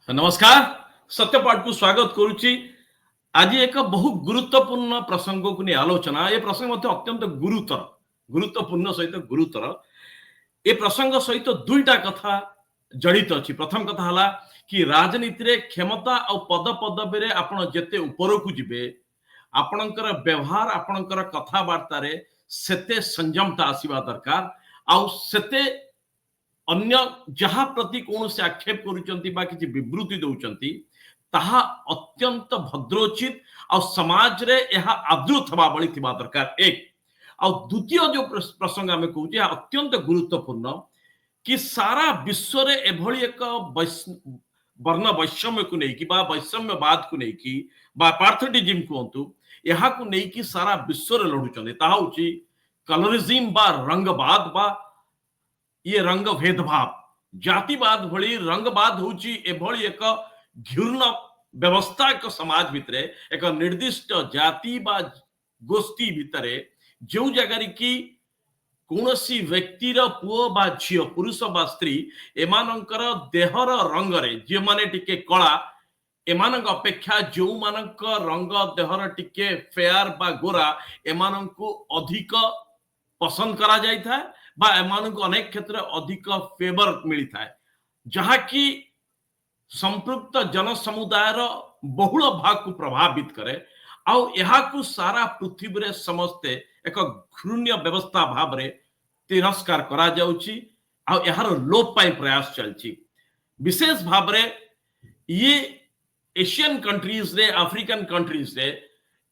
नमस्कार सत्यपाठ को स्वागत करुच्ची। आज एक बहु गुरुत्वपूर्ण प्रसंग को नहीं आलोचना ये प्रसंग अत्यंत गुरुत्वपूर्ण सहित गुरुतर ए प्रसंग सहित दुईटा कथा जड़ित अच्छी। प्रथम कथा है कि राजनीति रे क्षमता और पद पदवी रे आपण जेते ऊपर को जिबे आपणकर व्यवहार आपणकर कथबार्ता रे सेते संयमता आसीबा दरकार आउ सेते अन्य जहा प्रति कौन से आक्षेप करुचंती बा किछि विवृत्ति दउचंती ताहा अत्यंत भद्रोचित और समाज रे यह आदृत हवा बड़ी थिबा दरकार एक। और द्वितीय जो प्रसंग आमे कहूचे अत्यंत गुरुत्वपूर्ण कि सारा विश्व रे एभली एक वर्ण वैषम्य को नहीं कि बा वैषम्यवाद को नहीं कि बा पार्थटिज्म कहतु यहा को नहीं कि सारा विश्व रे लढुचंती ताहा होची कलरिज्म बा रंगवाद बा ये रंग भेदभाव जातिवाद भली रंगवाद होची एभली एक घृण्य व्यवस्था एक समाज भितरे एक निर्दिष्ट जाति बा गोष्ठी भितरे जो जगह की कौनसी व्यक्तिर पुओ बा झियो पुरुष बा स्त्री एमानंकर देहर रंग रे जे माने टिके कला एमानक अपेक्षा जो मानक रंग देहर टिके फेयर बा गोरा एमानंकु अधिक पसंद करा जाय था बा एमानंकु अनेक क्षेत्र अधिक फेवर मिलता है जहाँ की संपृक्त जन समुदाय बहुल भाग को प्रभावित करे आउ यहाँ को सारा पृथ्वी रे समस्ते एक घृण्य व्यवस्था भाव रे तिरस्कार करा जाउची आउ यार लोप पाई प्रयास चलची। विशेष भाव रे ये एशियन कंट्रीज रे अफ्रीकन कंट्रीज रे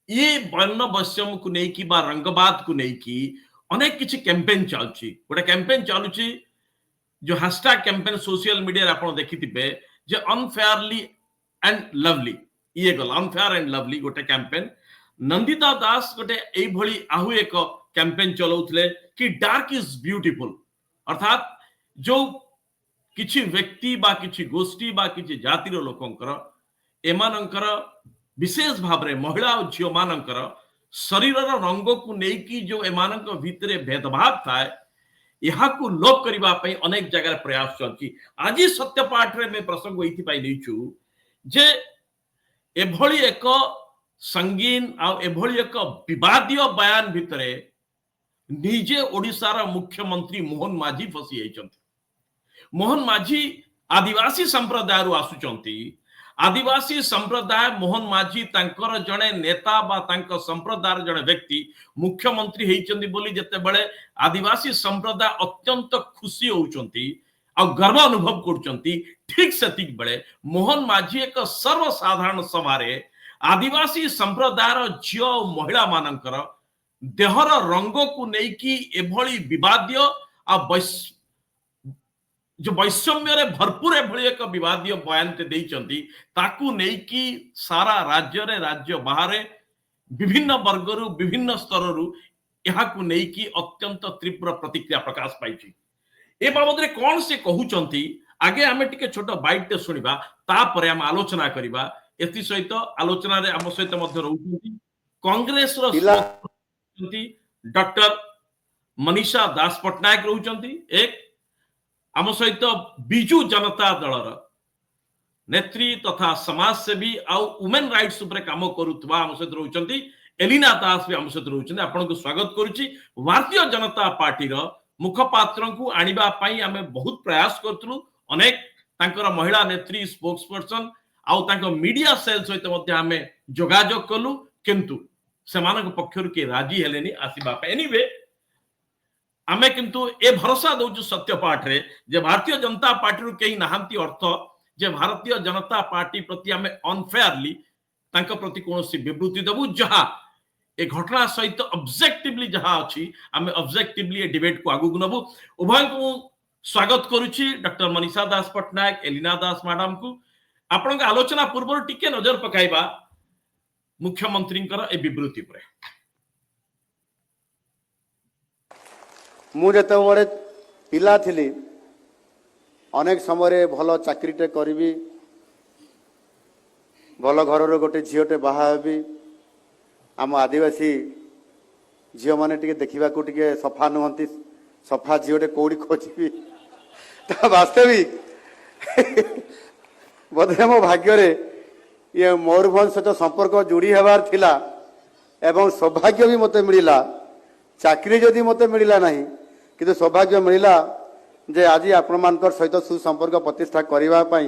ये वर्ण वैषम्य को नहीं कि बा रंगवाद को नहीं कि अनेक किछि कैंपेन चलची। गोटे कैंपेन चलुची जो हैशटैग कैंपेन सोशल मीडिया आपण देखिथिबे जे अनफेयरली एंड लवली ये गल अनफेयर एंड लवली गोटे कैंपेन नंदिता दास गोटे एई भली आहु एक कैंपेन चलाउथले कि डार्क इज ब्यूटीफुल अर्थात जो किछि व्यक्ति बा किछि गोष्ठी बा किछि जातिर लोकंकर एमानंकर विशेष भाव रे महिला और झियो मानंकर शरीर रंग को लेकिन जो एमानक भितरे भेदभाव था यहाँ को लोप करबा पई अनेक जगह प्रयास चलची। आज सत्यपाठ रे में प्रसंग होइथि पाई नैछु जे एभली एक संगीन आ एभली एक विवादीय बयान भितरे निजे ओडिसार मुख्यमंत्री मोहन माझी फसी जाइछन्ति। मोहन माझी आदिवासी संप्रदाय रु आसुचन्ति। आदिवासी संप्रदाय मोहन माझी तांकर जने नेता बा तांकर संप्रदाय जने व्यक्ति मुख्यमंत्री हेइचंदी बोली जते बळे आदिवासी संप्रदाय अत्यंत खुशी होउचंती आ गर्व अनुभव करचंती। ठीक सेतिक बळे मोहन माझी एक सर्वसाधारण सभा रे आदिवासी संप्रदायर झियो महिला मानकर देहर रंग को नहीं कि एभली विवादीय आ जो वैषम्य रे भरपूर एभली एक विवादीय बयान ते देइचंती ताकू नहीं कि सारा राज्य रे राज्य बाहर विभिन्न वर्गरु विभिन्न स्तररु यहाँ को नहीं कि अत्यंत तीव्र प्रतिक्रिया प्रकाश पाइछि। ए बाबद रे कोन से कहउचंती आगे आमे टिके छोट बाइट ते सुनिबा तापरे हम आलोचना करिबा। एति सहित आलोचना रे हम सहित मध्य रहउचंती कांग्रेस रो डॉक्टर मनीषा दास पटनायक रहउचंती एक आम सहित बिजू जनता दलर नेत्री तथा समाजसेवी आउ वुमेन राइट्स उपरे काम करुवा आम सहित रहउचंती एलिना दास भी आम सहित रहउचंती। आपन को स्वागत करूची। भारतीय जनता पार्टी रो मुखपात्र को आनिबा पई आमे बहुत प्रयास करथलु अनेक तांकर महिला नेत्री स्पोक्स पर्सन आउ तांकर मीडिया सेल सहित मध्ये आमे जोगाजोग कलु किंतु सेमानक पक्षरु के राजी हेलेनी आसीबा पे। एनीवे आमे किंतु ए भरोसा दउछु सत्यपाठ रे जे भारतीय जनता पार्टी रु केही नाहंती अर्थ जे भारतीय जनता पार्टी प्रति आमे अनफेयरली तांक प्रति कोनोसी विवृत्ति दबु जहा ए घटना सहित ऑब्जेक्टिवली जहा अछि आमे ऑब्जेक्टिवली ए डिबेट को आगु नबु। उभय को स्वागत करूची डॉक्टर मनीषा दास पटनायक एलिना दास मैडम को। आपन के आलोचना पूर्व टिके नजर पकाइबा मुख्यमंत्री ए विवृत्ति पर। मु जत बड़े पिला थिली अनेक समय भल चाकरीटे करी भल घर गोटे झीटे बाहाबी आम आदिवासी झील मैंने देखा टे सफा नुहति सफा झीटे कौड़ी खोजी वास्तविक बोधे मो भाग्य ये मयूरभंज सहित संपर्क जोड़ी हबार थिला एवं सौभाग्य भी मते मिला चाकरी जदि मते मिला नहीं किंतु सौभाग्य मिला जे आज आपण मानकर सहित सुसंपर्क प्रतिष्ठा करबा पई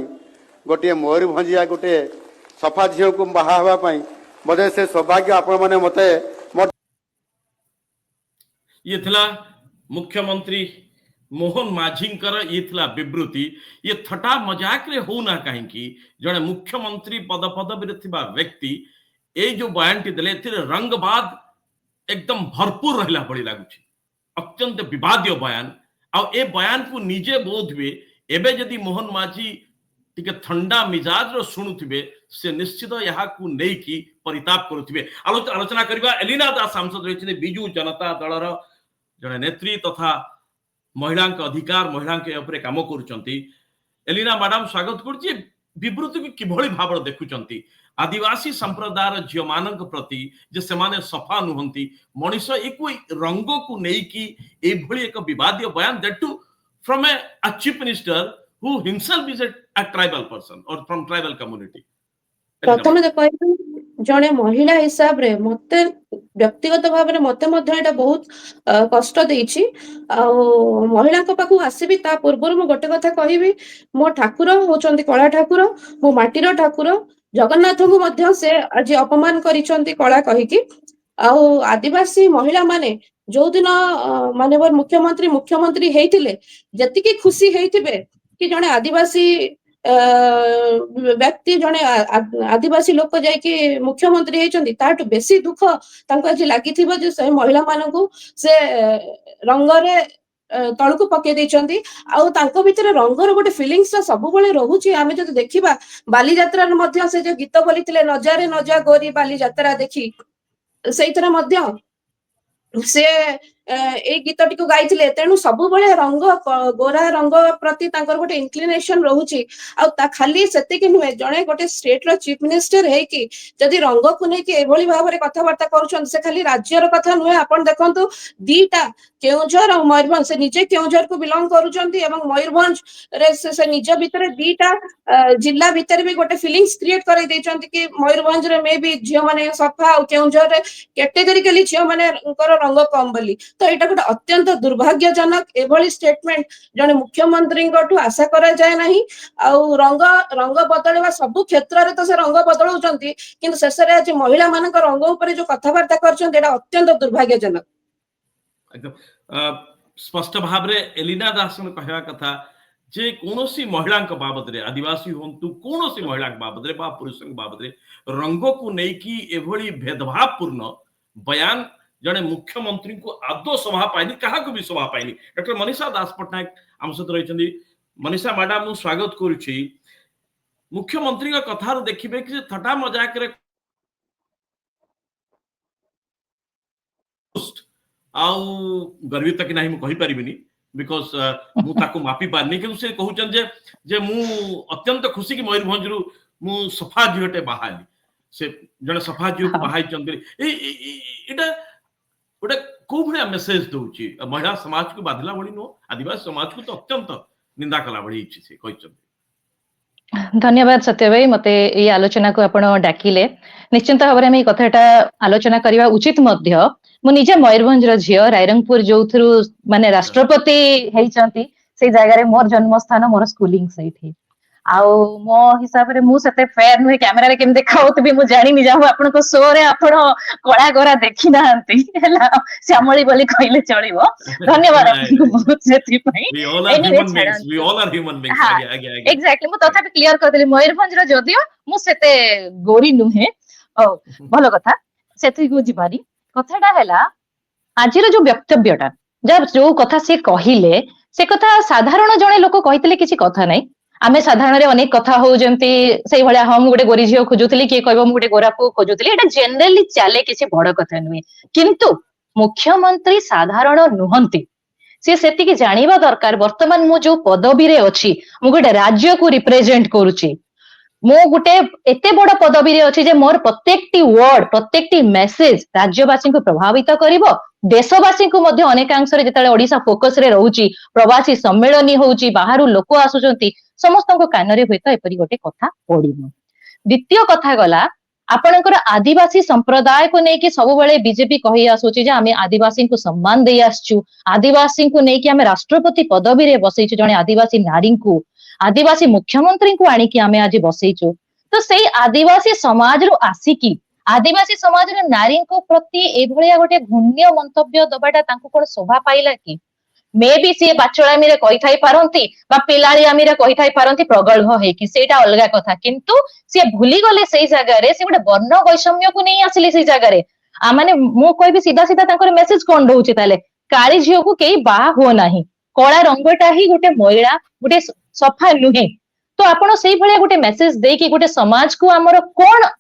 गोटे मयूरभंजिया गोटे सफा झील को बाहा हवा पई बोधे से सौभाग्य आपण माने मते ये थिला मुख्यमंत्री मोहन माझींकर ये थिला विवृत्ति ये थटा मजाक रे होना कहीं जड़े मुख्यमंत्री पद पदवी थिबा व्यक्ति ए जो बयान टी देले एथिरे रंगबाद एकदम भरपूर रहला भली लागुची अत्यंत विवादीय बयान आ ए बयान को निजे बोध हुए एबे जदि मोहन माझी टिके ठंडा मिजाज रो शुणुथिबे से निश्चित यहाँ को नहीं की परिताप करुथिबे आलोचना करबा एलिना दास सांसद रहिथिने बिजू जनता दलर जड़े नेत्री तथा महिला अधिकार महिला के काम करुचंती एलिना मैडम स्वागत करुची विवृत्ति को किभली भाव देखुचंती आदिवासी संप्रदाय झील मान प्रति जे सेमाने सफा नुहंती मनीष एक रंग को लेकी एभली एक विवादीय बयान that too from a chief minister who himself is a tribal person or from tribal community प्रथम जड़े महिला हिसाब रे मते व्यक्तिगत भाव में मते एटा बहुत कष्ट देछि महिला पाखु आसबि ता पूर्व मु गोटे कथा कहबी मो ठाकुर होचंती कला ठाकुर मो माटीर ठाकुर जगन्नाथ को मध्य से आज अपमान करिसंती कला कहिकी आदिवासी महिला माने जो दिन माननीय मुख्यमंत्री हेइतिले जतिकी खुशी हेइतिबे कि जने आदिवासी व्यक्ति जने आदिवासी लोक जाइकी मुख्यमंत्री हेचंती ताटू बेसी दुख तांको आज लागिथिबो जे से महिला मानकू से रंगरे तळकू पके दैचंती आउ तांको भितर रंगर गोटे फीलिंग्स सब बेले रहुची आमे जदि देखिबा बाली यात्रा मध्ये से जो गीत बोलिथिले नजारे नजा गोरी बाली यात्रा देखी सेइतरा मध्ये से ए गीत टी गाई तेणु सब रंग गोरा रंग प्रति गोटे इनक्लिनेशन रोचे खाली से नुहे जड़े गोटे स्टेट रो चीफ मिनिस्टर है कि जदि रंग को लेकिन भाव में कथबार्ता कर खाली राज्यर कथा नुहे आपण देखंतु दीटा केउझर और मयूरभंज से निजे केउझर को बिलोंग करूचंती एवं मयूरभंज रे से निज भितर दीटा जिला भितर भी गोटे फीलिंग्स क्रिएट कर देचंती कि मयूरभंज रे मे भी झियो माने सफा और केउझर रे कैटेगोरिकली झियो माने रंग कम बोली तो यहाँ गोटे अत्यंत दुर्भाग्यजनक एभली स्टेटमेंट जने मुख्यमंत्री आशा करा जाए नहीं रंग रंग बदलवा सब क्षेत्र में तो से रंग बदलुचंती किंतु शेष में आज महिला मान रंग उपर जो कथबार्ता कर अत्यंत दुर्भाग्यजनक स्पष्ट भाव रे एलिना दास कहवा कथा जे कोनोसी महिला बाबद रे आदिवासी होंतु कोनोसी महिला बाबद रे बा पुरुष बाबद रे रंग को लेकी एभली भेदभावपूर्ण बयान जड़े मुख्यमंत्री को आदौ शोभा पाइनी क्या भी शोभा पाइनी डॉक्टर मनीषा दास पट्टनायक आम सहित रही मनीषा मैडम स्वागत करुच्ची मुख्यमंत्री का कथा देखिए कि थटा मजाक रे आउ गर्वित कि नहीं कहि परिबिनी बिकॉज मु ताको मापी पारनी कि से कहउचन जे मु अत्यंत खुशी कि मयूरभंज रु मु सफा झीलटे बाहाली से जने सफा झील को बाहाई चंद्री एटा गोटे को भाया मेसेज दौची महिला समाज को बाधिला भली नो आदिवासी समाज को तो अत्यंत निंदा कला भली इच्छी से कहचंती। धन्यवाद सत्य भाई मते ये आलोचना को आपण डाकिले निश्चिंत भाव में कथाटा आलोचना करबा उचित मध्य मु निजे मयूरभंज रो झियो रायरंगपुर जोथुरु माने राष्ट्रपति हेइचंती से जगह रे मोर जन्म स्थान मोर स्कूलिंग सहित आउ मो हिसाब रे मु सते फेयर नुहे कैमरा रे केम देखाउत भी मु जानि नि जाऊ आपन को शो रे आपण कळा गोरा देखि नाहंती हला श्यामली बोली कहिले चलिबो धन्यवाद आपको बहुत सेति पई we all are human beings आगे एग्जैक्टली मु तथा क्लियर कर देली मयूरभंज रो जदियो मु सेते गोरी नुहे ओ भलो कथा सेति को जिबारी कथाटा हैला आजिर जो वक्तव्यटा जब जो कथा से कहिले से कथा साधारण जने लोक कहितले किछि कथा नै आमे साधारण अनेक कथा हो जमती से भलिया हम गोटे गोरी झियो खोजुतली के कहबो मु गोटे गोरा को खोजुतली एटा जनरली चले किछि बड़ कथा नुहे किंतु मुख्यमंत्री साधारण नुहंती से सेति के जानिबा दरकार वर्तमान मु जो पदवी रे अछि मु गोटे राज्य को रिप्रेजेंट करूची मु गोटे एते बड़ पदवी रे अछि जे मोर प्रत्येकटी वर्ड प्रत्येकटी मेसेज राज्यवासी को प्रभावित करिवो देशवासी को मध्य अनेकांशरे जेतेबेले ओडिशा फोकस रे रहउची प्रवासी सम्मेलनी होउची बाहरु लोक आसुचंती समस्त कान रे हुए एपरी गोटे कथा पड़िबो। द्वितीय कथा गला आपणकर आदिवासी संप्रदाय को लेकिन सब बेले बीजेपी कही आसुची जे आमे आदिवासी को सम्मान दे आसचु आदिवासी को लेकिन आमे राष्ट्रपति पदवी रे बसैचु जने आदिवासी नारी को आदिवासी मुख्यमंत्री को आनिकी आमे आज बसैचु तो सेई आदिवासी समाज रो आसिकी आदिवासी समाज रे नारी को प्रति एभलिया गोटे घृण्य मंतव्य दबाटा तांको कोन शोभा पाइला कि मे भी सी बाचलामी रे कहि थाई पारंती बा पिलाळियामी रे कहि थाई पारंती प्रगल्भ हे कि सेटा अलगा कथा किंतु सी भूली गले सेई जगह रे से गोटे वर्ण वैषम्य को नहीं आसिले सेई जगह रे आ माने मु कहबी सीधा सीधा तांकर मेसेज कोन दउची ताले काली झियो को केई बाहा हो नाही कळा रंगटा ही गोटे महिला गोटे सफा नुहे तो आपण सेई भलिया गोटे मेसेज दे कि गोटे समाज को हमर कोन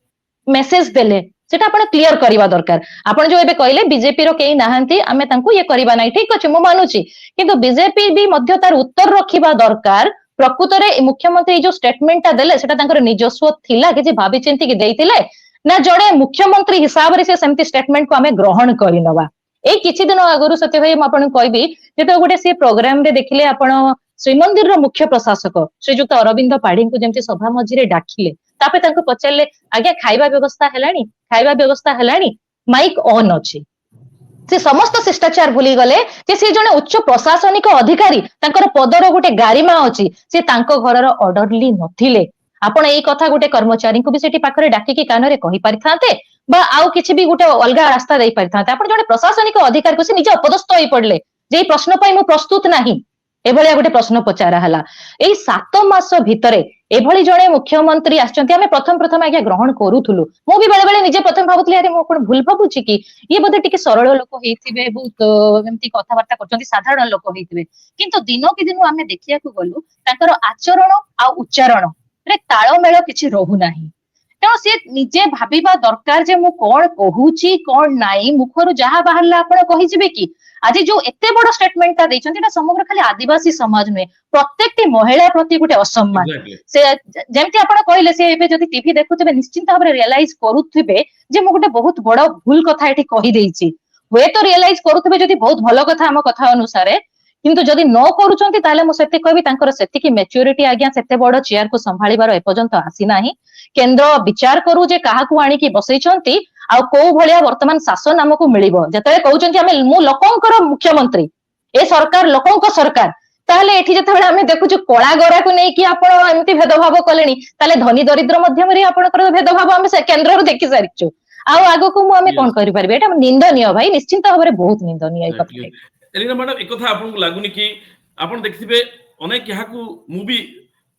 मेसेज देले सेटा आपण क्लियर करबा दरकार आपण जो एबे कहले बीजेपी रो केही नाहंती आमे तांको ये करबा नाही ठीक अछि मु मानुची किंतु बीजेपी भी मध्य तार उत्तर रखिबा दरकार प्रकृत रे मुख्यमंत्री जो स्टेटमेंट ता देले सेटा तांकर निजस्व थिला कि जे भाबी चिंती कि देइतिले ना जड़े मुख्यमंत्री हिसाब रे से सेमती स्टेटमेंट को आमे ग्रहण करि नवा ए किछि दिन आगरु सत्य भाई म आपण कहबी जेते गोटे से प्रोग्राम रे देखिले आपण श्रीमंदिर रो मुख्य प्रशासक श्रीजुक्त अरविंद पाढ़ी को जेमती सभा मझिरे डाकिले तापे तांको पचारले आज्ञा खाइबा व्यवस्था हेलानी माइक ऑन अछि से समस्त शिष्टाचार भूली गले जे से जने उच्च प्रशासनिक अधिकारी तांकर पदर गोटे गारिमा अछि से तांको घरर ऑर्डरली नथिले आपण एई कथा गोटे कर्मचारी को भी सेठी पाखरे डाकी की कान रे कहि परिथाते बा आउ किछि भी गोटे अलगा रास्ता देई परिथाते आपण जने प्रशासनिक अधिकारी को से निजे अपदस्थ होई पड़ले जे प्रश्न पई मु प्रस्तुत नाही एभलिया गोटे प्रश्न पचारा हला एई 7 मास भितरे एभली जणे मुख्यमंत्री आछंती आमे प्रथम आज्ञा ग्रहण करूथुलु मु भी बेले बेले निजे प्रथम भाबुतली अरे मु कोन भूल भाबुची कि ये बोधे टिके सरल लोक हेथिबे बहुत एमती कथा वार्ता करछंती साधारण लोक हेथिबे किंतु दिनो कि दिन आमे देखिया को गलु ताकर आचरण आ उच्चारण रे ताळमेळ किछि रहु नाही तेणु से निजे भाबिबा दरकार जे मु कोन कहूची कोन नाही मुखरु जहा बाहरला आपण कहिजिबे कि आज जो एते बड़ स्टेटमेंट ता दैछंती ना समग्र खाली आदिवासी समाज में प्रत्येकटी महिला प्रति गोटे असम्मान से जेमती आपण कहले से एबे जदी टीवी देखुतबे निश्चित भाबरे रियलाइज करूथबे जे मु गोटे बहुत बड़ भूल कथा एठी कहि देइछि होय तो रियलाइज करूथबे जदी बहुत भलो कथा हम कथा अनुसारे किंतु जदी न करूचंती ताले मु सेते कहबी तांकर सेति की मैच्योरिटी आज्ञा सेते बड़ चेयर को संभाळीबार एपर्यंत आसी नाही केंद्र विचार करू जे काहा को आणी की बसैछंती आ को भलिया वर्तमान शासन हमकु मिलिबो जतले कहउचंती हमें मु लोकंकर मुख्यमंत्री ए सरकार लोकंक सरकार ताले एठी जतबेले हमें देखुछु कोळा गोरा को नै कि आपण एमती भेदभाव कलेनी ताले धनी दरिद्र मध्यम रे आपणकर भेदभाव हमें से केंद्र रो देखि सारिछु आ आगो को मु हमें कोन करि परबे एटा निंदनीय भाई निश्चित भाबरे बहुत निंदनीय ए कथा एलिना मैडम एक कथा आपन को लागुनी कि आपण देखिबे अनेक यहा को मु भी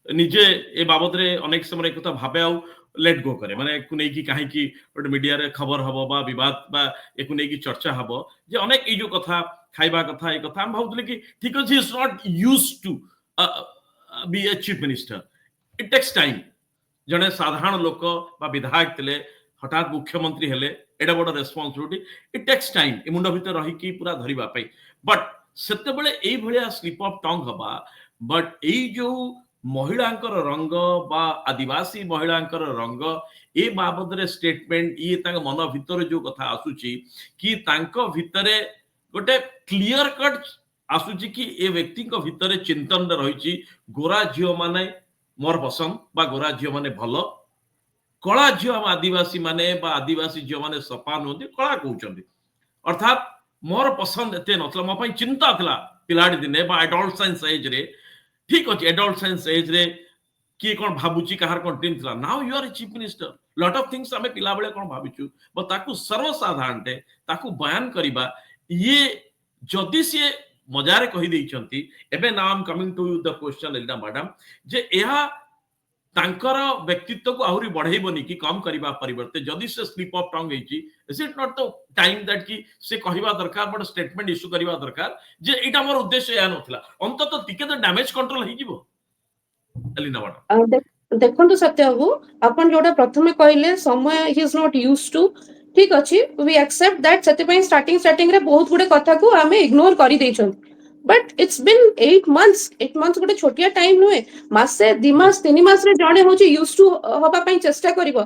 निजे ए बाबत रे अनेक समय कथा भाबे आ लेट गो करे माने एको नै कि काहे कि गोटे मीडिया रे खबर हबो बा विवाद बा एको नै कि चर्चा हबो जे अनेक ई जो कथा खाइबा कथा ए कथा हम भाबुतले कि ठीक अछि is not used to be a chief minister it takes time जने साधारण लोक बा विधायक तले हठात मुख्यमंत्री हेले एडा बड़ रेस्पोंसिबिलिटी इट टेक्स टाइम ए मुंडा भीतर रही कि पूरा धरिबा पई बट सेते बेले एई भलिया स्लिप ऑफ टंग हबा बट एई जो महिलांकर रंग बा आदिवासी महिलांकर रंग ए बाबद रे स्टेटमेंट ये तांग मन भीतर जो कथा आसुची कि तांको भीतरे गोटे क्लियर कट आसुची कि ए व्यक्ति को भीतरे चिंतन रहिची गोरा झियो माने मोर पसंद बा गोरा झियो माने भलो कला झियो हम आदिवासी माने बा आदिवासी झियो माने सपा नोंदी कला कहउचंदी अर्थात मोर पसंद एते नथला म पई चिंता थला पिलाडी दिने बा एडोलसेंस एज रे ठीक अछि एडोलसेंस एज रे की कोन भाबुची कहार कोन टीम थला now you are a chief minister lot of things हमें पिला बेले कोन भाबिचु ब ताकू सर्वसाधारण टे ताकू बयान करिबा ये जदि से मजारे कहि दैछंती एबे now I am coming to the question Elina madam जे एहा तांकर व्यक्तित्व को आहुरी बढ़ाइबनी कि कम करिबा परिवर्ते जदि से स्लिप ऑफ टंग हेची is it not the time that कि से कहिबा दरकार बट स्टेटमेंट इशू करिबा दरकार जे एटा मोर उद्देश्य या नथला अंत तो टिके तो डैमेज कंट्रोल हि जिवो एलिना मैडम देखंतु सत्य बाबू आपण जोडा प्रथमे कहले समय he is not used to ठीक अछि वी एक्सेप्ट दैट सेते पई स्टार्टिंग रे बहुत गुडे कथा को हमें इग्नोर करि दैछन बट इट्स बीन 8 months गोटे छोटिया टाइम नुए मासे 2 मास 3 मास रे जणे होची यूज्ड टू होबा पई चेष्टा करिवो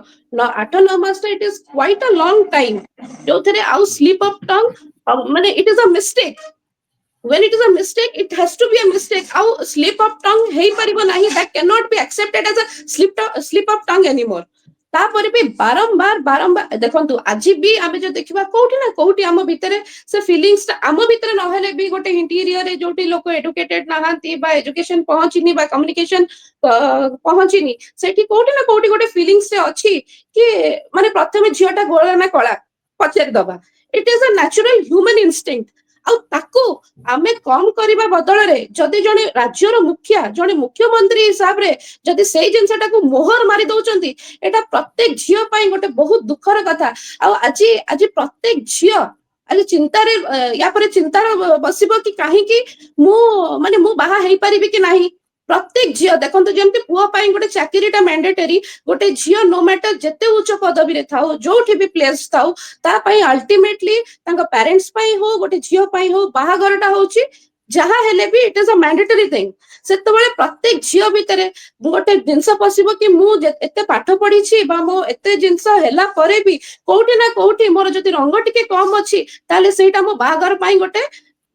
8-9 mass it is quite a long time जो थरे आउ स्लिप ऑफ टंग ମାନେ it is a mistake. When it is a mistake, it has to be a mistake. How slip of tongue hey paribo nahi, that cannot be accepted as a slip of tongue anymore. तापर भी बारंबार देखंतु आज भी आमे जो देखिबा कोठी ना कोठी आम भितरे से फीलिंग्स आम भितरे न हेले भी गोटे इंटीरियर रे जोटी लोक एडुकेटेड नाहांती बा एजुकेशन पहुंचीनी बा कम्युनिकेशन पहुंचीनी सेठी कोठी ना कोठी गोटे फीलिंग्स से अछि कि माने प्रथमे झियोटा गोळा ना कळा पचारि दबा. It is a natural human instinct. ଆଉ ତାକୁ ଆମେ କମ କରିବା ବଦଳରେ ଯଦି ଜଣେ ରାଜ୍ୟର ମୁଖିଆ ଜଣେ ମୁଖ୍ୟମନ୍ତ୍ରୀ ହିସାବରେ ଯଦି ସେଇ ଜିନିଷଟାକୁ ମୋହର ମାରି ଦଉଛନ୍ତି ଏଟା ପ୍ରତ୍ୟେକ ଝିଅ ପାଇଁ ଗୋଟେ ବହୁତ ଦୁଃଖର କଥା. ଆଉ ଆଜି ପ୍ରତ୍ୟେକ ଝିଅ ଆଜି ଚିନ୍ତାରେ ୟା ପରେ ଚିନ୍ତାର ବସିବ କି କାହିଁକି ମୁଁ ବାହା ହେଇପାରିବି କି ନାହିଁ. ପ୍ରତ୍ୟେକ ଝିଅ ଦେଖନ୍ତୁ ଯେମିତି ପୁଅ ପାଇଁ ଗୋଟେ ଚାକିରିଟା ମ୍ୟାଣ୍ଡେଟରୀ, ଗୋଟେ ଝିଅ नो मैटर ଯେତେ ଉଚ୍ଚ ପଦବୀରେ ଥାଉ ଯୋଉଠି ବି ପ୍ଲେସ ଥାଉ ତା ପାଇଁ ଅଲ୍ଟିମେଟଲି ତାଙ୍କ ପ୍ୟାରେଣ୍ଟସ ପାଇଁ ହଉ ଗୋଟେ ଝିଅ ପାଇଁ ହଉ ବାହାଘରଟା ହଉଛି ଯାହା ହେଲେ ବି ଇଟ୍ ଇଜ ଅ ମ୍ୟାଣ୍ଡେଟରୀ ଥିଙ୍ଗ. ସେତେବେଳେ ପ୍ରତ୍ୟେକ ଝିଅ ଭିତରେ ଗୋଟେ ଜିନିଷ ପଶିବ କି ମୁଁ ଏତେ ପାଠ ପଢିଛି ବା ମୋ ଏତେ ଜିନିଷ ହେଲା ପରେ ବି କୋଉଠି ନା କୋଉଠି ମୋର ଯଦି ରଙ୍ଗ ଟିକେ କମ ଅଛି ତାହେଲେ ସେଇଟା ମୋ ବାହାଘର ପାଇଁ ଗୋଟେ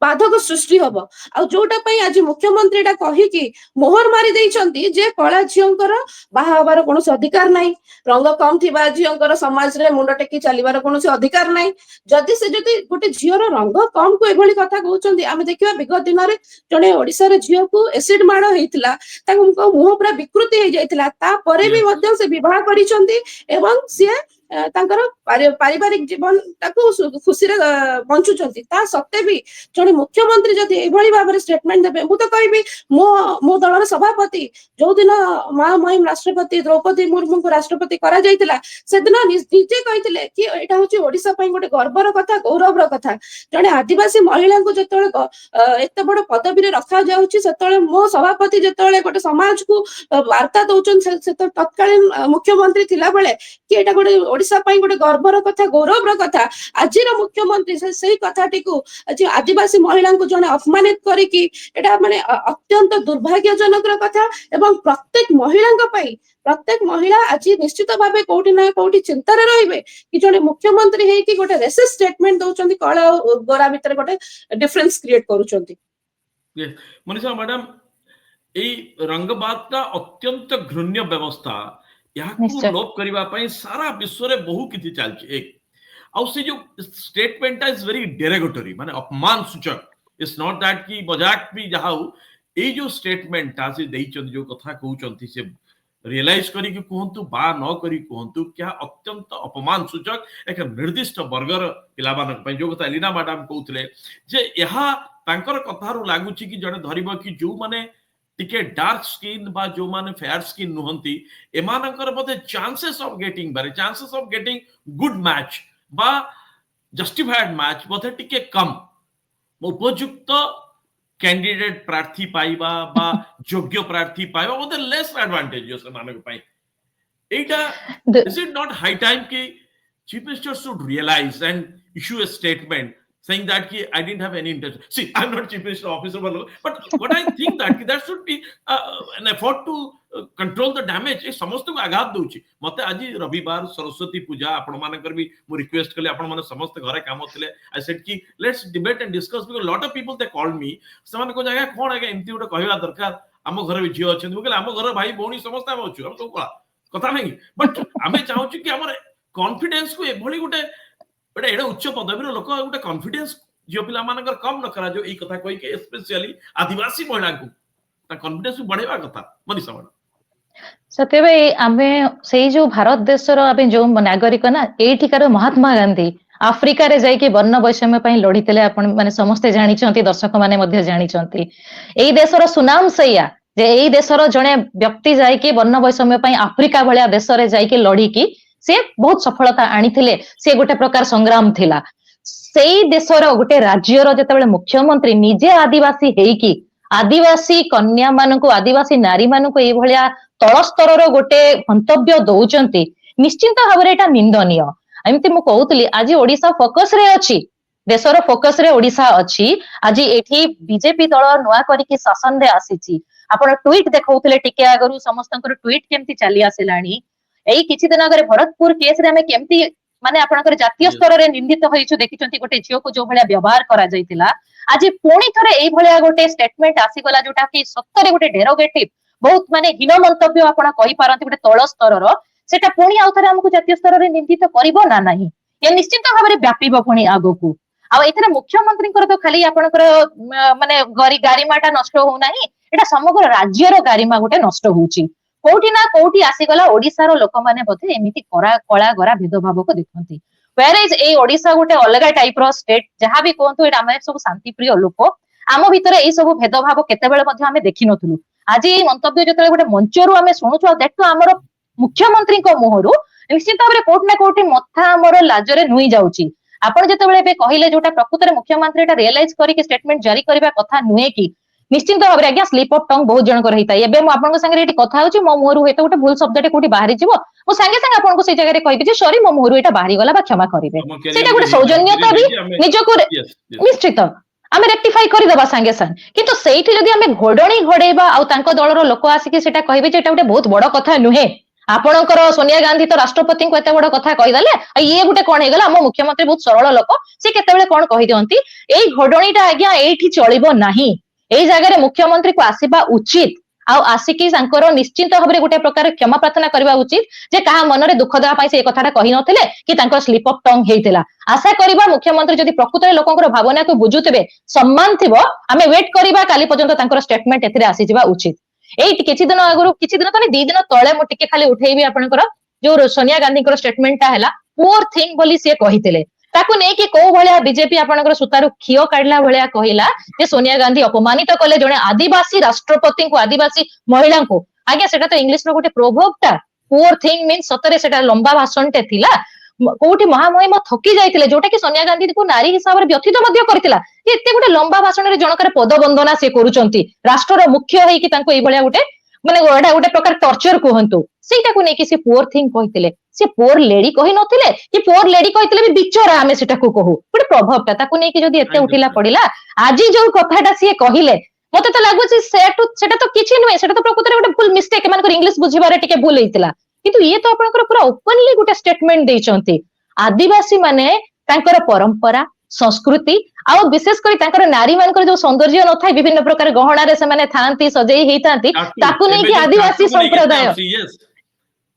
ବାଧକ ସୃଷ୍ଟି ହବ. ଆଉ ଯୋଉଟା ପାଇଁ ଆଜି ମୁଖ୍ୟମନ୍ତ୍ରୀ ଏଟା କହିକି ମୋହର ମାରି ଦେଇଛନ୍ତି ଯେ କଳା ଝିଅଙ୍କର ବାହା ହବାର କୌଣସି ଅଧିକାର ନାହିଁ, ରଙ୍ଗ କମ ଥିବା ଝିଅଙ୍କର ସମାଜରେ ମୁଣ୍ଡ ଟେକି ଚାଲିବାର କୌଣସି ଅଧିକାର ନାହିଁ. ଯଦି ଗୋଟେ ଝିଅର ରଙ୍ଗ କମ କୁ ଏଭଳି କଥା କହୁଛନ୍ତି, ଆମେ ଦେଖିବା ବିଗତ ଦିନରେ ଜଣେ ଓଡିଶାର ଝିଅକୁ ଏସିଡ ମାଡ ହେଇଥିଲା, ତାଙ୍କ ମୁହଁ ପୁରା ବିକୃତି ହେଇଯାଇଥିଲା, ତାପରେ ବି ମଧ୍ୟ ସେ ବିବାହ କରିଛନ୍ତି ଏବଂ ସିଏ ତାଙ୍କର ପାରିବାରିକ ଜୀବନଟାକୁ ଖୁସିରେ ବଞ୍ଚୁଛନ୍ତି. ତା ସତ୍ତ୍ୱେ ବି ଜଣେ ମୁଖ୍ୟମନ୍ତ୍ରୀ ଯଦି ଏଇଭଳି ଭାବରେ ଷ୍ଟେଟମେଣ୍ଟ ଦେବେ, ମୁଁ ତ କହିବି ମୋ ଦଳର ସଭାପତି ଯୋଉଦିନ ମହାମହିମ ରାଷ୍ଟ୍ରପତି ଦ୍ରୌପଦୀ ମୁର୍ମୁଙ୍କୁ ରାଷ୍ଟ୍ରପତି କରାଯାଇଥିଲା ସେଦିନ ନିଜେ କହିଥିଲେ କି ଏଇଟା ହଉଛି ଓଡିଶା ପାଇଁ ଗୋଟେ ଗର୍ବର କଥା, ଗୌରବର କଥା. ଜଣେ ଆଦିବାସୀ ମହିଳାଙ୍କୁ ଯେତେବେଳେ ଏତେ ବଡ ପଦବୀରେ ରଖାଯାଉଛି ସେତେବେଳେ ମୋ ସଭାପତି ଯେତେବେଳେ ଗୋଟେ ସମାଜକୁ ବାର୍ତ୍ତା ଦଉଛନ୍ତି ସେତେବେଳେ ତତ୍କାଳୀନ ମୁଖ୍ୟମନ୍ତ୍ରୀ ଥିଲା ବେଳେ କି ଏଇଟା ଗୋଟେ ଓଡିଶା ପାଇଁ ଗୋଟେ ଗର୍ବର କଥା, ଗୌରବର କଥା, ଆଜିର ମୁଖ୍ୟମନ୍ତ୍ରୀ ସେଇ କଥାଟିକୁ ଆଜି ଆଦିବାସୀ ମହିଳାଙ୍କୁ ଜଣେ ଅପମାନିତ କରିକି ଏଟା ମାନେ ଅତ୍ୟନ୍ତ ଦୁର୍ଭାଗ୍ୟଜନକର କଥା. ଏବଂ ପ୍ରତ୍ୟେକ ମହିଳାଙ୍କ ପାଇଁ ପ୍ରତ୍ୟେକ ମହିଳା ଆଜି ନିଶ୍ଚିତ ଭାବେ କୋଉଠି ନା କୋଉଠି ଚିନ୍ତାରେ ରହିବେ କି ଜଣେ ମୁଖ୍ୟମନ୍ତ୍ରୀ ହେଇକି ଗୋଟେ ରେସିଷ୍ଟ ଷ୍ଟେଟମେଣ୍ଟ ଦଉଛନ୍ତି, କଳା ଆଉ ଗୋରା ଭିତରେ ଗୋଟେ ଡିଫରେନ୍ସ କ୍ରିଏଟ କରୁଛନ୍ତି. ମନୀଷା ମ୍ୟାଡାମ, ଏଇ ରଙ୍ଗବାଦଟା ଅତ୍ୟନ୍ତ ଘୃଣ୍ୟ ବ୍ୟବସ୍ଥା, ଏହାକୁ ଲୋପ କରିବା ପାଇଁ ସାରା ବିଶ୍ୱରେ ବହୁ କିଛି ଚାଲିଛି. ଆଉ ସେ ଯୋଉ ଷ୍ଟେଟମେଣ୍ଟଟା ଇଜ ଭେରି ଡେରୋଗେଟୋରୀ, ମାନେ ଅପମାନ ସୂଚକ. ଇଟ୍ସ ନଟ୍ ଦ୍ୟାଟ୍ କି ମଜାକ ବି ଯାହା ହଉ, ଏଇ ଯୋଉ ଷ୍ଟେଟମେଣ୍ଟଟା ସେ ଦେଇଛନ୍ତି, ଯୋଉ କଥା କହୁଛନ୍ତି ସେ ରିଏଲାଇଜ କରିକି କୁହନ୍ତୁ ବା ନ କରି କୁହନ୍ତୁ, ଏହା ଅତ୍ୟନ୍ତ ଅପମାନ ସୂଚକ ଏକ ନିର୍ଦ୍ଦିଷ୍ଟ ବର୍ଗର ପିଲାମାନଙ୍କ ପାଇଁ. ଯୋଉ କଥା ଏଲିନା ମ୍ୟାଡାମ କହୁଥିଲେ ଯେ ଏହା ତାଙ୍କର କଥାରୁ ଲାଗୁଛି କି ଜଣେ ଧରିବ କି ଯୋଉମାନେ ଟିକେ ଡାର୍କ ସ୍କିନ୍ ବା ଯୋଉମାନେ ଫେୟାର ସ୍କିନ୍ ନୁହନ୍ତି ଏମାନଙ୍କର ବୋଧେ chances of getting good match বা ଜଷ୍ଟିଫାଏଡ୍ ମ୍ୟାଚ୍ ବୋଧେ ଟିକେ କମ୍, ଉପଯୁକ୍ତ କ୍ୟାଣ୍ଡିଡେଟ୍ ପ୍ରାର୍ଥୀ ପାଇବା ବା ଯୋଗ୍ୟ ପ୍ରାର୍ଥୀ ପାଇବା ବୋଧେ ଲେସ୍ ଆଡଭାଣ୍ଟେଜିୟସ୍ ସେମାନଙ୍କ ପାଇଁ. ଏଇଟା is it not high time କି chief minister should realize and issue a statement saying that I didn't have any intention. See, I'm not chief minister officer, but what I think that should be an effort to control the damage. ए समस्त को आघात दोची. मते आज रविवार सरस्वती पूजा आपण मानकर भी मु रिक्वेस्ट कले, आपण माने समस्त घरे काम होतले. I said कि let's debate and discuss because lot of people they called me. समान को जागा कोन आगे एमती उडे कहवा दरकार. हम घर भी झियो अछि, मुगले हम घर भाई भौणी समस्त हम अछु, हम तो कथा नहीं. बट हमें चाहूछु कि हमर कॉन्फिडेंस को एभली गोटे एडा उच्च पदवीर लोक गोटे कॉन्फिडेंस झियो पिला मानकर कम न करा जो ई कथा कहि के स्पेशली आदिवासी महिला को ता कॉन्फिडेंस बढ़ेवा कथा. मनीषा मैडम, सत्य भाई, आमे सेई जो भारत देशर आमे जो नागरिक ना, एठिकार महात्मा गांधी आफ्रिका रे जाई के वर्ण वैषम्य पई लढितले. आपण माने समस्त जानि छथि, दर्शक माने मध्ये जानि छथि. एई देशर सुनाम सैया जे एई देशर जणे व्यक्ति जाई के वर्ण वैषम्य पई आफ्रिका भलिया देश रे जाई के लढी की से बहुत सफलता आनीथिले. से गोटे प्रकार संग्राम थिला. सेई देशर गोटे राज्यर जेतेबेले मुख्यमंत्री निजे आदिवासी हेइकी आदिवासी कन्या मानकु आदिवासी नारी मानकु एई भलिया तळ स्तरर गोटे मंतव्य दउचंती, निश्चिंत भाबरे एटा निंदनीय. एमती मु कहउतली आज ओडिसा फोकस रे अछि, देशर फोकस रे ओडिसा अछि. आज एठी बीजेपी दल नुआ करिकि शासन रे आसीची. आपण ट्वीट देखौतले टिके आगरु समस्तंकर ट्वीट केमती चली आसिलानी. एई किछि दिन आगरे भरतपुर केस रे हमें केमती ମାନେ ଆପଣଙ୍କର ଜାତୀୟ ସ୍ତରରେ ନିନ୍ଦିତ ହେଇଛୁ ଦେଖିଛନ୍ତି ଗୋଟେ ଝିଅକୁ ଯୋଉ ଭଳିଆ ବ୍ୟବହାର କରାଯାଇଥିଲା ଆଜି ପୁଣି ଥରେ ଏଇ ଭଳିଆ ଗୋଟେ ଷ୍ଟେଟମେଣ୍ଟ ଆସିଗଲା ଯୋଉଟା କି ସତରେ ଗୋଟେ ଡେରୋଗେଟିଭ ବହୁତ ମାନେ ହୀନ ମନ୍ତବ୍ୟ ଆପଣ କହିପାରନ୍ତି ଗୋଟେ ତଳ ସ୍ତରର ସେଟା ପୁଣି ଆଉ ଥରେ ଆମକୁ ଜାତୀୟ ସ୍ତରରେ ନିନ୍ଦିତ କରିବ ନା ନାହିଁ ଏ ନିଶ୍ଚିତ ଭାବରେ ବ୍ୟାପିବ ପୁଣି ଆଗକୁ ଆଉ ଏଥିରେ ମୁଖ୍ୟମନ୍ତ୍ରୀଙ୍କର ତ ଖାଲି ଆପଣଙ୍କର ମାନେ ଗାରିମାଟା ନଷ୍ଟ ହଉନାହିଁ ଏଟା ସମଗ୍ର ରାଜ୍ୟର ଗାରିମା ଗୋଟେ ନଷ୍ଟ ହଉଛି କୋଉଠି ନା କୋଉଠି ଆସିଗଲା ଓଡିଶାର ଲୋକମାନେ ବୋଧେ ଏମିତି କଳା ଗରା ଭେଦଭାବକୁ ଦେଖନ୍ତି whereas ଏଇ ଓଡିଶା ଗୋଟେ ଅଲଗା ଟାଇପ ର ଷ୍ଟେଟ ଯାହା ବି କୁହନ୍ତୁ ଏଇଟା ଆମେ ସବୁ ଶାନ୍ତିପ୍ରିୟ ଲୋକ ଆମ ଭିତରେ ଏଇ ସବୁ ଭେଦଭାବ କେତେବେଳେ ମଧ୍ୟ ଆମେ ଦେଖିନଥିଲୁ ଆଜି ଏଇ ମନ୍ତବ୍ୟ ଯେତେବେଳେ ଗୋଟେ ମଞ୍ଚରୁ ଆମେ ଶୁଣୁଛୁ ଆଉ ଦେଖୁ ଆମର ମୁଖ୍ୟମନ୍ତ୍ରୀଙ୍କ ମୁହଁରୁ ନିଶ୍ଚିତ ଭାବରେ କୋଉଠି ନା କୋଉଠି ମଥା ଆମର ଲାଜରେ ନୁଇଁ ଯାଉଛି ଆପଣ ଯେତେବେଳେ ଏବେ କହିଲେ ଯୋଉଟା ପ୍ରକୃତରେ ମୁଖ୍ୟମନ୍ତ୍ରୀ ଏଟା ରିଏଲାଇଜ କରିକି ଷ୍ଟେଟମେଣ୍ଟ ଜାରି କରିବା କଥା ନୁହେଁ କି ନିଶ୍ଚିତ ଭାବରେ ଆଜ୍ଞା ସ୍ଲିପ ଅଫ୍ ଟଙ୍ଗ ବହୁତ ଜଣଙ୍କର ହେଇଥାଏ ଏବେ ମୁଁ ଆପଣଙ୍କ ସାଙ୍ଗରେ ଏଠି କଥା ହଉଛି ମୋ ମୁହଁରୁ ହୁଏତ ଗୋଟେ ଭୁଲ ଶବ୍ଦଟେ କୋଉଠି ବାହାରିଯିବ ମୁଁ ସାଙ୍ଗେ ସାଙ୍ଗେ ଆପଣଙ୍କୁ ସେଇ ଜାଗାରେ କହିବି ଯେ ସରି ମୋ ମୁହଁରୁ ଏଇଟା ବାହାରିଗଲା ବା କ୍ଷମା କରିବେ ଆମ ସେଇଟା କ୍ୟାରିୟର ଗୋଟେ ବି ସୌଜନ୍ୟତା ବି ନିଜକୁ yes ନିଶ୍ଚିତ ଆମେ ରେକ୍ଟିଫାଇ କରିଦବା ସାଙ୍ଗେ ସାଙ୍ଗେ କିନ୍ତୁ ସେଇଠି ଯଦି ଆମେ ଘୋଡଣି ଘୋଡେଇବା ଆଉ ତାଙ୍କ ଦଳର ଲୋକ ଆସିକି ସେଟା କହିବେ ଯେ ଏଟା ଗୋଟେ ବହୁତ ବଡ କଥା ନୁହେଁ ଆପଣଙ୍କର ସୋନିଆ ଗାନ୍ଧୀ ତ ରାଷ୍ଟ୍ରପତିଙ୍କୁ ଏତେ ବଡ କଥା କହିଦେଲେ ଆଉ ଇଏ ଗୋଟେ କଣ ହେଇଗଲା ଆମ ମୁଖ୍ୟମନ୍ତ୍ରୀ ବହୁତ ସରଳ ଲୋକ ସେ କେତେବେଳେ କଣ କହିଦିଅନ୍ତି ଏଇ ଘୋଡଣିଟା ଆଜ୍ଞା ଏଇଠି ଚଳିବ ନାହିଁ ଏଇ ଜାଗାରେ ମୁଖ୍ୟମନ୍ତ୍ରୀକୁ ଆସିବା ଉଚିତ ଆଉ ଆସିକି ତାଙ୍କର ନିଶ୍ଚିତ ଭାବରେ ଗୋଟେ ପ୍ରକାର କ୍ଷମା ପ୍ରାର୍ଥନା କରିବା ଉଚିତ ଯେ କାହା ମନରେ ଦୁଃଖ ଦେବା ପାଇଁ ସେ କଥାଟା କହିନଥିଲେ କି ତାଙ୍କର ସ୍ଲିପ ଅଫ୍ ଟଙ୍ଗ ହେଇଥିଲା ଆଶା କରିବା ମୁଖ୍ୟମନ୍ତ୍ରୀ ଯଦି ପ୍ରକୃତରେ ଲୋକଙ୍କର ଭାବନାକୁ ବୁଝୁଥିବେ ସମ୍ମାନ ଥିବ ଆମେ ୱେଟ୍ କରିବା କାଲି ପର୍ଯ୍ୟନ୍ତ ତାଙ୍କର ଷ୍ଟେଟମେଣ୍ଟ ଏଥିରେ ଆସିଯିବା ଉଚିତ ଏଇ କିଛି ଦିନ ଆଗରୁ କିଛି ଦିନ ତ 2 ଦିନ ତଳେ ମୁଁ ଟିକେ ଖାଲି ଉଠେଇବି ଆପଣଙ୍କର ଯୋଉ ସୋନିଆ ଗାନ୍ଧୀଙ୍କର ଷ୍ଟେଟମେଣ୍ଟଟା ହେଲା ପୁଅର ଥିଙ୍ଗ ବୋଲି ସିଏ କହିଥିଲେ ତାକୁ ନେଇକି କୋଉ ଭଳିଆ ବିଜେପି ଆପଣଙ୍କର ସୂତାରୁ କ୍ଷୀୟ କାଢିଲା ଭଳିଆ କହିଲା ଯେ ସୋନିଆ ଗାନ୍ଧୀ ଅପମାନିତ କଲେ ଜଣେ ଆଦିବାସୀ ରାଷ୍ଟ୍ରପତିଙ୍କୁ ଆଦିବାସୀ ମହିଳାଙ୍କୁ ଆଜ୍ଞା ସେଟା ତ ଇଂଲିଶର ଗୋଟେ ପ୍ରୋଭର୍ବଟା ପୁଅର ଥିଙ୍ଗ ମିନ୍ସ ସତରେ ସେଟା ଲମ୍ବା ଭାଷଣଟେ ଥିଲା କୋଉଠି ମହାମହିମ ଥକି ଯାଇଥିଲେ ଯୋଉଟା କି ସୋନିଆ ଗାନ୍ଧୀଙ୍କୁ ନାରୀ ହିସାବରେ ବ୍ୟଥିତ ମଧ୍ୟ କରିଥିଲା ଯେ ଏତେ ଗୋଟେ ଲମ୍ବା ଭାଷଣରେ ଜଣଙ୍କର ପଦ ବନ୍ଦନା ସେ କରୁଛନ୍ତି ରାଷ୍ଟ୍ରର ମୁଖ୍ୟ ହେଇକି ତାଙ୍କୁ ଏଇଭଳିଆ ଗୋଟେ ମାନେ ଏଇଟା ଗୋଟେ ପ୍ରକାର ଟର୍ଚର କୁହନ୍ତୁ ସେଇଟାକୁ ନେଇକି ସେ ପୁଅର ଥିଙ୍ଗ କହିଥିଲେ ସେ ପୁଅର ଲେଡି କହିନଥିଲେ କି ପୁଅର ଲେଡି କହିଥିଲେ ବି ବିଚରା ଆମେ ସେଟାକୁ କହୁ ଗୋଟେ ପ୍ରଭାବଟା ତାକୁ ନେଇକି ଯଦି ଏତେ ଉଠିଲା ପଡିଲା ଆଜି ଯୋଉ କଥାଟା ସିଏ କହିଲେ ମତେ ତ ଲାଗୁଛି ସେଟା ତ କିଛି ନୁହେଁ ସେଟା ତ ପ୍ରକୃତରେ ଗୋଟେ ଭୁଲ ମିଷ୍ଟେକ୍ ଏମାନଙ୍କର ଇଂଲିଶ ବୁଝିବାରେ ଟିକେ ଭୁଲ ହେଇଥିଲା କିନ୍ତୁ ଇଏ ତ ଆପଣଙ୍କର ପୁରା ଓପନଲି ଗୋଟେ ଷ୍ଟେଟମେଣ୍ଟ ଦେଇଛନ୍ତି ଆଦିବାସୀ ମାନେ ତାଙ୍କର ପରମ୍ପରା ସଂସ୍କୃତି ଆଉ ବିଶେଷ କରି ତାଙ୍କର ନାରୀ ମାନଙ୍କର ଯୋଉ ସୌନ୍ଦର୍ଯ୍ୟ ନଥାଏ ବିଭିନ୍ନ ପ୍ରକାର ଗହଣାରେ ସେମାନେ ଥାଆନ୍ତି ସଜେଇ ହେଇଥାନ୍ତି ତାକୁ ନେଇକି ଆଦିବାସୀ ସମ୍ପ୍ରଦାୟ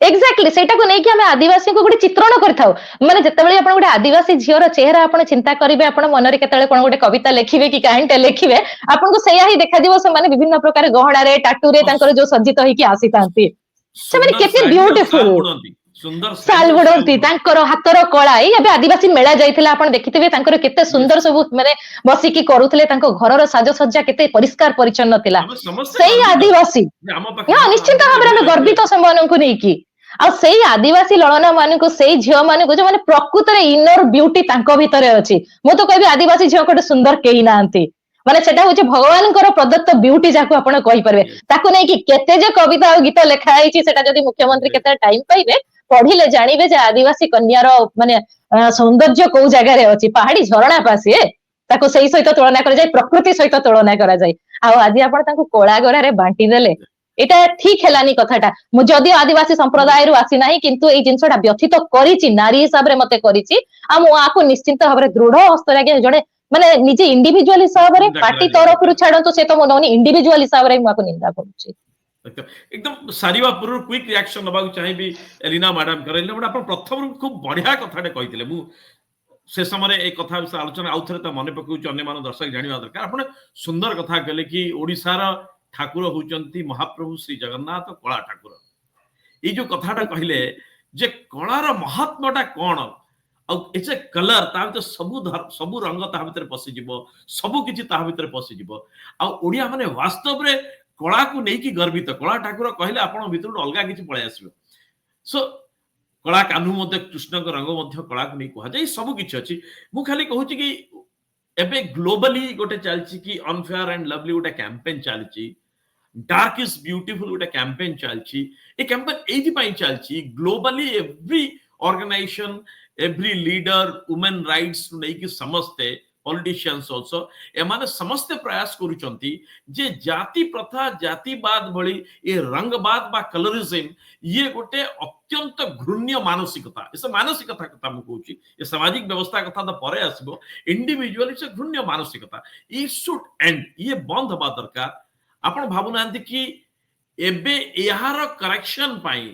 ଏକ୍ଜାକ୍ଟଲି ସେଇଟାକୁ ନେଇକି ଆମେ ଆଦିବାସୀଙ୍କୁ ଗୋଟେ ଚିତ୍ରଣ କରିଥାଉ ମାନେ ଯେତେବେଳେ ଆପଣ ଗୋଟେ ଆଦିବାସୀ ଝିଅର ଚେହେରା ଆପଣ ଚିନ୍ତା କରିବେ ଆପଣ ମନରେ କେତେବେଳେ କଣ ଗୋଟେ କବିତା ଲେଖିବେ କି କାହାଣୀଟେ ଲେଖିବେ ଆପଣଙ୍କୁ ସେଇଆ ହିଁ ଦେଖାଯିବ ସେମାନେ ବିଭିନ୍ନ ପ୍ରକାର ଗହଣାରେ ଟାଟୁରେ ତାଙ୍କର ଯୋଉ ସଜ୍ଜିତ ହେଇକି ଆସିଥାନ୍ତି ସେମାନେ କେତେ ବ୍ୟୁଟିଫୁଲ ଶାଲ ବୁଣନ୍ତି ତାଙ୍କର ହାତର କଳା ଏଇ ଏବେ ଆଦିବାସୀ ମେଳା ଯାଇଥିଲା ଆପଣ ଦେଖିଥିବେ ତାଙ୍କର କେତେ ସୁନ୍ଦର ସବୁ ମାନେ ବସିକି କରୁଥିଲେ ତାଙ୍କ ଘରର ସାଜସଜ୍ଜା କେତେ ପରିଷ୍କାର ପରିଚ୍ଛନ୍ନ ଥିଲା ସେଇ ଆଦିବାସୀ ନିଶ୍ଚିତ ଭାବରେ ଆମେ ଗର୍ବିତ ସେମାନଙ୍କୁ ନେଇକି ଆଉ ସେଇ ଆଦିବାସୀ ଲଳନା ମାନଙ୍କୁ ସେଇ ଝିଅ ମାନଙ୍କୁ ଯୋଉମାନେ ପ୍ରକୃତରେ ଇନର ବ୍ୟୁଟି ତାଙ୍କ ଭିତରେ ଅଛି ମୁଁ ତ କହିବି ଆଦିବାସୀ ଝିଅଙ୍କଠୁ ସୁନ୍ଦର କେହି ନାହାନ୍ତି ମାନେ ସେଟା ହଉଛି ଭଗବାନଙ୍କର ପ୍ରଦତ୍ତ ବ୍ୟୁଟି ଯାହାକୁ ଆପଣ କହିପାରିବେ ତାକୁ ନେଇକି କେତେ ଯେ କବିତା ଆଉ ଗୀତ ଲେଖା ହେଇଛି ସେଟା ଯଦି ମୁଖ୍ୟମନ୍ତ୍ରୀ କେତେ ଟାଇମ ପାଇବେ ପଢିଲେ ଜାଣିବେ ଯେ ଆଦିବାସୀ କନ୍ୟାର ମାନେ ସୌନ୍ଦର୍ଯ୍ୟ କୋଉ ଜାଗାରେ ଅଛି ପାହାଡି ଝରଣା ପାସିଏ ତାକୁ ସେଇ ସହିତ ତୁଳନା କରାଯାଏ ପ୍ରକୃତି ସହିତ ତୁଳନା କରାଯାଏ ଆଉ ଆଜି ଆପଣ ତାଙ୍କୁ କଳା ଗରାରେ ବାଣ୍ଟି ଦେଲେ ଏଇଟା ଠିକ ହେଲାନି କଥାଟା ମୁଁ ଯଦିଓ ଆଦିବାସୀ ସମ୍ପ୍ରଦାୟରୁ ଆସିନାହିଁ କିନ୍ତୁ ଏଇ ଜିନିଷଟା ବ୍ୟଥିତ କରିଛି ନାରୀ ହିସାବରେ ମତେ କରିଛି ଆଉ ମୁଁ ଆକୁ ନିଶ୍ଚିନ୍ତ ଭାବରେ ଦୃଢ ହସ୍ତରେ ଆଜ୍ଞା ଜଣେ ମାନେ ନିଜେ ଇଣ୍ଡିଭିଜୁଆଲ ହିସାବରେ ପାର୍ଟି ତରଫରୁ ଛାଡନ୍ତୁ ସେ ତ ମୁଁ ନଉନି ଇଣ୍ଡିଭିଜୁଆଲ ହିସାବରେ ମୁଁ ଆକୁ ନିନ୍ଦା କରୁଛି एकदम सारिबा पूर्व क्विक रिएक्शन नबाक चाहिए एलिना मैडम एलिना मैडम आप प्रथम खूब बढ़िया कथाटे कहते मु से समय ए कथा विषय आलोचना आउ थे तो मन पकाऊँ अन्य दर्शक जानवा दरकार आप सुंदर कथा कहले कि ओडिशार ठाकुर होउचंती महाप्रभु श्री जगन्नाथ कला ठाकुर ये जो कथाटा कहले जे कलार महात्माटा कौन इट्स ए कलर ता भीतर सबु रंग ता भीतर पसिजिवो सबु किछि ता भीतर पसिजिवो आ ओडिया माने वास्तव रे कला को लेकिन गर्वित कला ठाकुर कहले आपण भीतर अलग किसी पलि आसो सो कला कान्हू कृष्ण रंग कला को नहीं कह सब किसी अच्छी मु खाली कहूँ कि एबे ग्लोबली गोटे चलती कि अनफेयर एंड लवली गोटे कैंपेन चलती डार्क इज ब्यूटीफुल गोटे कैंपेन चलती ए कैंपेन एथि चलती globally every organization every leader women rights नहीं कि समस्ते पॉलिटिशियंस आल्सो एमाने समस्त प्रयास करूचंती जे जाति प्रथा जातिवाद भली ये रंगवाद बा कलरिज्म ये गोटे अत्यंत घृण्य मानसिकता इस मानसिकता कथा मु कहूची ये सामाजिक व्यवस्था कथा तो परे आसीबो इंडिविजुअल इस घृण्य मानसिकता ये शुड एंड ये बंद हवा दरकार आपण भाबुनांती कि एबे यार करेक्शन पाई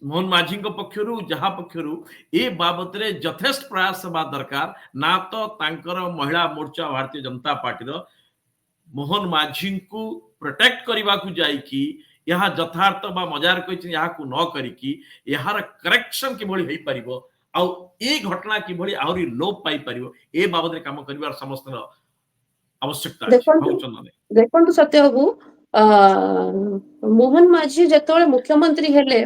मोहन माझी पक्षरु जहा पक्षरु ए बाबत रे यथेष्ट प्रयास हवा दरकार ना तो तांकर महिला मोर्चा भारतीय जनता पार्टी रो मोहन माझी को प्रोटेक्ट करबा को जाई कि यहाँ यथार्थ बा मजार कहि यहाँ को न करी कि यार करेक्शन कि भली होई परिबो आ ए घटना कि भली आउरी लोप पाई परिबो ए बाबत रे काम करबार समस्त आवश्यकता देखंतु सत्य बाबू मोहन माझी जेतବେଳେ मुख्यमंत्री हेले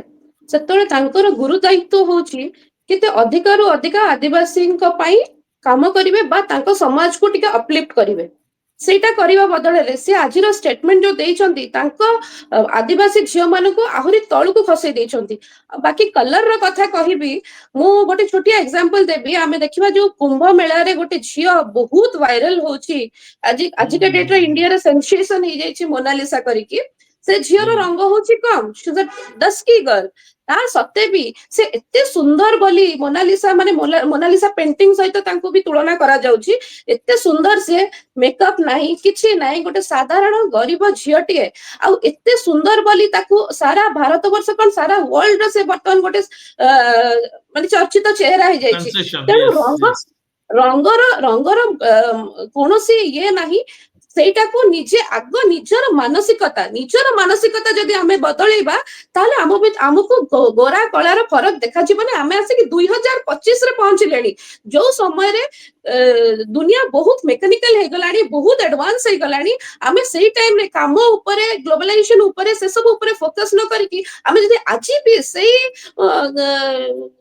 सेतବେଳେ तांकर गुरु दायित्व होची कि ते अधिकरु अधिका आदिवासी पाई काम करिवे बा तांको समाज को टिके अपलिफ्ट करिवे सेटा करिवा बदले से आजिर स्टेटमेंट जो देइचंती तांको आदिवासी झियो मानको आहुरी तळु को खसै देइचंती बाकी कलर रो कथा कहिबी मु गोटे छोटी एग्जांपल देबी आमे देखिबा जो कुंभ मेला रे गोटे झियो बहुत वायरल होची आज के डेट रे इंडिया रे सेंसेशन हो जाइछि मोनालिसा करिकी से झियोर रंग होची come she is a dusky girl ता सत्ते भी से एते सुंदर बोली मोनालिसा माने मोनालिसा पेंटिंग सहित तांको भी तुलना करा जाउची एते सुंदर से मेकअप नाही किछि नाही गोटे साधारण गरीब झियोटिए आ एते सुंदर बोली ताकू सारा भारत वर्ष कोन सारा वर्ल्ड रे से बर्तन गोटे माने चर्चित चेहरा हो जाइछि तेनु रंगर कोनोसी ये नाही सेटा को निजे आग निजर मानसिकता जदि आमे बदलैबा ताले हमको गोरा कलार फरक देखा जीवने आमे आसे कि 2025 रे पहुंचलेनी जो समय रे दुनिया बहुत मेकानिकल हे गलानी बहुत एडवांस हे गलानी आमे सेही टाइम रे काम ऊपर ग्लोबलाइजेशन ऊपर से सब ऊपर फोकस न करकी आमे जदि आज भी सेही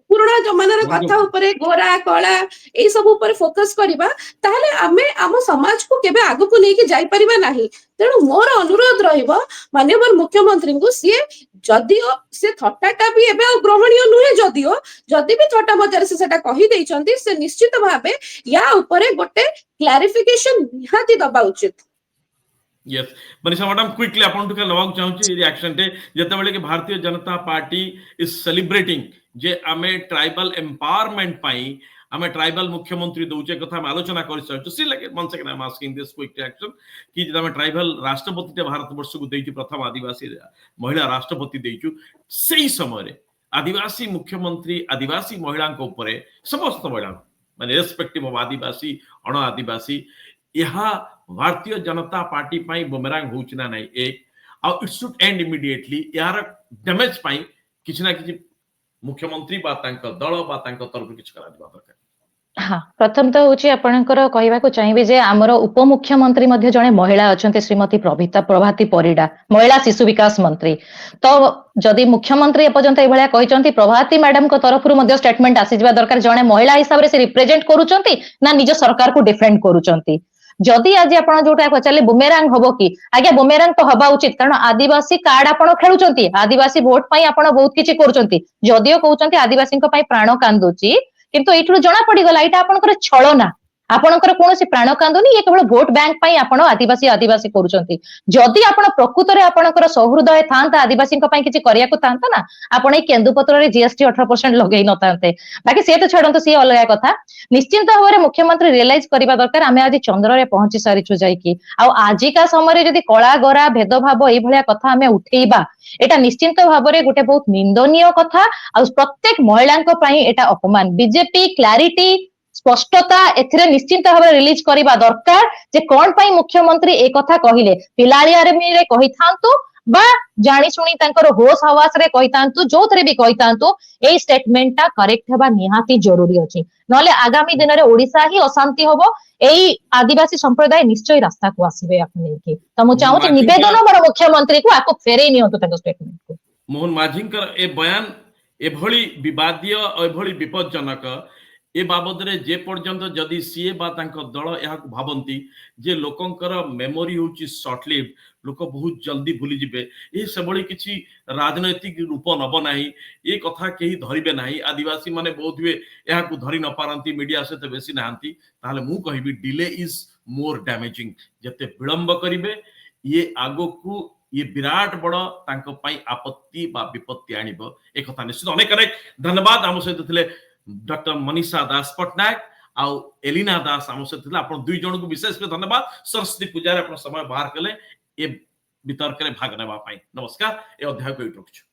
पुराना जमानार कथा ऊपर गोरा कला ए सब ऊपर फोकस करिबा ताले आमे आम समाज को केबे आगु को लेके जाई परिबा नाही तेणु मोर अनुरोध रहिबो माननीय मुख्यमंत्री को सीए जदिओ से थट्टाटा भी एबे ग्रहणीय नुहे जदिओ जदि भी थट्टा मजार से सेटा कहि दैचंती से निश्चित भाबे या ऊपर गोटे क्लैरिफिकेशन निहाती दबा उचित यस मनीषा मैडम क्विकली अपन टुका लवाक चाहूची रिएक्शन टे जेतेबेले कि Bharatiya Janata party is celebrating जे आमे ट्राइबल एम्पावरमेंट पाई आमे ट्राइबल मुख्यमंत्री दउचे कथा में आलोचना करि सचु see like one second I am asking this quick reaction कि जे आमे ट्राइबल राष्ट्रपति ते भारत वर्ष को देइची प्रथम आदिवासी महिला राष्ट्रपति देइचु सेही समय रे आदिवासी मुख्यमंत्री आदिवासी महिला को ऊपर समस्त महिला माने रेस्पेक्टिव ऑफ आदिवासी अण आदिवासी यहा भारतीय जनता पार्टी पाई बुमरांग होउछ ना नै एक आ इट शुड एंड इमीडिएटली यार डैमेज पाई किछ ना किछ मुख्यमंत्री बा तांक दल बा तांक तरफ किछ करा दिबा दरकार हाँ प्रथम तो होची आपनकर कहबा को चाहिबे जे हमर उपमुख्यमंत्री मध्ये जने महिला अछंते श्रीमती प्रभाती परिडा महिला शिशु विकास मंत्री तो जदि मुख्यमंत्री एपर्यंत ए भलिया कहिचंती प्रभाती मैडम को तरफ मध्ये स्टेटमेंट आसी जबा दरकार जने महिला हिसाब रे से रिप्रेजेंट करूचंती ना निज सरकार को डिफेंड करूचंती जदि आज आपण जोटा पचाले बुमेरांग हबो कि आज्ञा बुमेरांग तो हबा उचित कारण आदिवासी कार्ड आपण खेलुचंती आदिवासी वोट पई आपण बहुत किछि करूचंती जदियो कहउचंती आदिवासी को पई प्राण कांदुची किंतु एठु जणा पड़ी गला एटा आपनकर छळना आपनकर कोनोसी प्राण कांदुनी ये केवल वोट बैंक पई आपण आदिवासी करूचंती जदि आपण प्रकृत रे आपनकर सहृदय थांता आदिवासी को पई किछि करिया को थांता ना आपण ए केंदुपत्र रे जीएसटी 18% लगेई न थांते बाकी से तो छडंतो से अलग कथा निश्चित भाव मुख्यमंत्री रियलाइज करबा दरकार आमे आज चंद्र रे पहुंची सारिछु जाई कि आ आजिका समय रे जदि कला गरा भेदभाव ए भलिया कथा आमे उठेइबा एटा निश्चित भाव रे गोटे बहुत निंदनीय कथा आ प्रत्येक महिला को पई एटा अपमान बीजेपी क्लैरिटी स्पष्टता एथिरे निश्चित भाव रिलीज करबा दरकार जे कोन पई मुख्यमंत्री ए कथा कहिले पिलालिया रे कहि थांतु बा जानी सुनी तांकर होश हवास रे कहि थांतु जोथरे भी कहि थांतु ए स्टेटमेंटटा करेक्ट हेबा निहाती जरूरी अछि नले आगामी दिन रे ओडिसा ही अशांति होबो एई आदिवासी संप्रदाय निश्चय रास्ता को आसीबे आपने कि त मु चाहू छी निवेदन बड़ मुख्यमंत्री को आको फेरे नियंतु तांकर स्टेटमेंट को मोहन माझींकर ए बयान ए भली विवादीय ए भली विपदजनक ए बाबद रे जे पर्यंत जदि सीए बा तांको दल या भावंती जे लोकंकर मेमोरी होची शॉर्ट लिव्ड, लोक बहुत जल्दी भूली जिबे, ए सबळी किछि राजनैतिक रूप नब नाही, ए कथा केही धरिबे नाही, आदिवासी माने बहुत वे या धरि न पारंती, मीडिया से तो बेसी नाहंती, ताले मु कहिबी डिले इज मोर डैमेजिंग। जते विलंब करिवे ये आगो को ये विराट बड़ तांको पई आपत्ति बा विपत्ति आनिबो, ए कथा निश्चित। अनेक अनेक धन्यवाद। आम सहित थिले डॉक्टर मनीषा दास पटनायक आउ एलिना दास आम सहित थिले। आपण दुई जन को विशेष धन्यवाद। सरस्वती पूजा रे आपण समय बाहर कले ए वितर्क रे भाग नेबा पई। नमस्कार। ए अध्याय को रखछु।